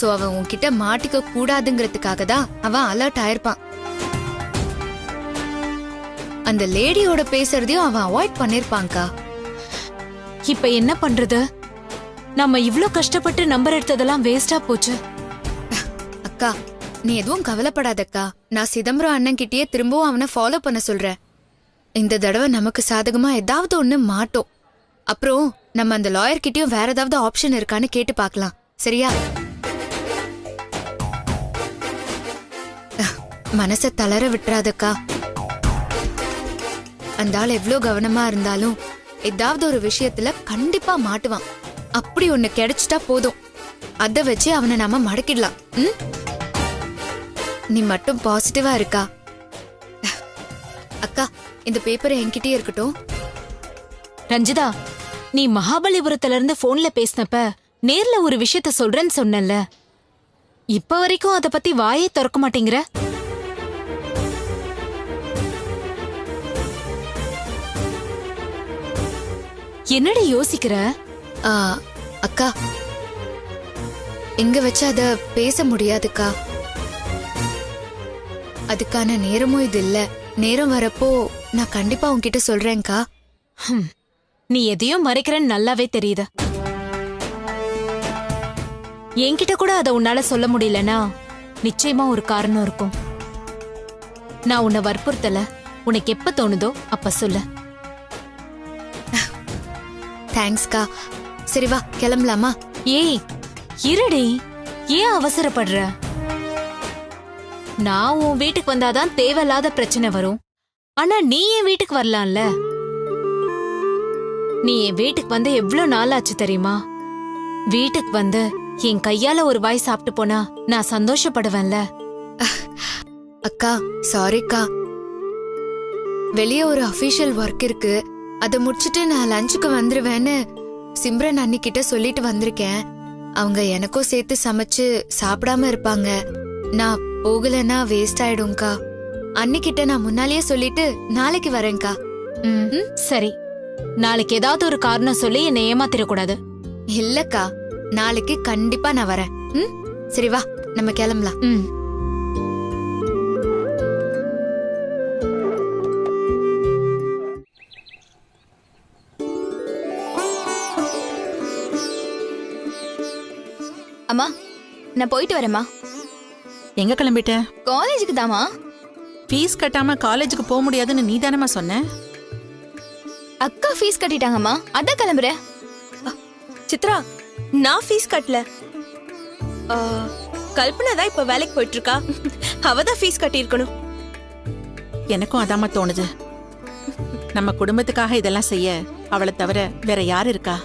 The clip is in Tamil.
சோ அவன் உன்கிட்ட மாட்டிக்க கூடாதுங்கிறதுக்காக தான் அவன் அலர்ட் ஆயிருப்பான். அந்த லேடியோட பேசுறதையும் அவன் அவாய்ட் பண்ணிருப்பான்க்கா. இப்ப என்ன பண்றது? நம்ம இவ்ளோ கஷ்டப்பட்டு நம்பர் எடுத்ததெல்லாம் வேஸ்டா போச்சு. அக்கா நீ எதுவும் கவலைப்படாதக்கா. நான் சிதம்பரம் அண்ணன் கிட்டயே திரும்பவும் அவனை ஃபாலோ பண்ண சொல்றேன். இந்த தடவை நமக்கு சாதகமா ஏதாவது ஒண்ணு மாட்டோம். அப்புறம் நம்ம அந்த லாயர் கிட்டயும் வேற ஏதாவது ஆப்ஷன் இருக்கான்னு கேட்டு பார்க்கலாம். சரியா? மனச தளர விட்டுறாதக்கா. அந்த ஆள் எவ்வளவு கவனமா இருந்தாலும் ஏதாவது ஒரு விஷயத்துல கண்டிப்பா மாட்டுவான். அப்படி ஒண்ணு கிடைச்சிட்டா போதும், அத வச்சு அவனை நாம மடக்கிடலாம். நீ மட்டும் பாசிட்டிவா இருக்கா. அக்கா இந்த பேப்பர் என்கிட்டயே இருக்கட்டும். ரஞ்சிதா, நீ மகாபலிபுரத்துல இருந்து போன்ல பேசினப்ப நேர்ல ஒரு விஷயத்த சொல்றேன்னு சொன்னல, இப்ப வரைக்கும் அத பத்தி வாயே திறக்க மாட்டேங்கிற. என்னடி யோசிக்கிற? அக்கா இங்க வச்சு அத பேச முடியாதுக்கா. அதுக்கான நேரமும் இது இல்ல. நேரம் வரப்போ நான் கண்டிப்பா உன்கிட்ட சொல்றேன்க்கா. நீ எதையும் மறைக்கிறன்னு நல்லாவே தெரியுது. என்கிட்ட கூட அத உன்னால சொல்ல முடியலனா நிச்சயமா ஒரு காரணம் இருக்கும். நான் உன்னை வற்புறுத்தல. உனக்கு எப்ப தோணுதோ அப்ப சொல்லு. தேங்க்ஸ்க்கா. சரி வா கிளம்பலாமா? ஏய் இருடி, ஏன் அவசரப்படுற? நான் உன் வீட்டுக்கு வந்தாதான் தேவையில்லாத பிரச்சனை வரும். ஆனா நீ என் வீட்டுக்கு வரலாம்ல. நீ என் வீட்டுக்கு வந்து எவ்வளவு நாள் ஆச்சு தெரியுமா? வீட்டுக்கு வந்து என் கையால ஒரு வாய் சாப்பிட்டு போனா நான் சந்தோஷப்படுவேன்ல. அக்கா சாரிக்கா. வெளியே ஒரு அபிஷியல் ஒர்க் இருக்கு, அதை முடிச்சிட்டு நான் லஞ்சுக்கு வந்துருவேன்னு சிம்ரன் அன்னிக்கிட்ட சொல்லிட்டு வந்திருக்கேன். அவங்க எனக்கும் சேர்த்து சமைச்சு சாப்பிடாம இருப்பாங்க. நான் போகலன்னா வேஸ்ட் ஆயிடும்க்கா. அன்னிக்கிட்ட நான் முன்னாலேயே சொல்லிட்டு நாளைக்கு வரேன்க்கா. சரி, நாளைக்கு ஏதாவது ஒரு காரணம் சொல்லி என்னை ஏமாத்திரக்கூடாது. இல்லக்கா, நாளைக்கு கண்டிப்பா நான் வரேன். சரி வா நம்ம கிளம்பலாம். அம்மா நான் போயிட்டு வரேம்மா. எங்க கிளம்பிட்ட? காலேஜுக்கு தாமா. ஃபீஸ் கட்டாம காலேஜுக்கு போக முடியாதுன்னு நீ தானமா சொன்ன? அக்கா ஃபீஸ் கட்டிட்டாங்கம்மா, அதான் கிளம்புறேன். சித்ரா, நான் ஃபீஸ் கட்டல. கல்பனா தான் இப்ப வேலைக்கு போயிட்டு இருக்கா. அவதான் ஃபீஸ் கட்டி இருக்கணும். எனக்கும் அதாம தோணுது. நம்ம குடும்பத்துக்காக இதெல்லாம் செய்ய அவளை தவிர வேற யாரு இருக்கா?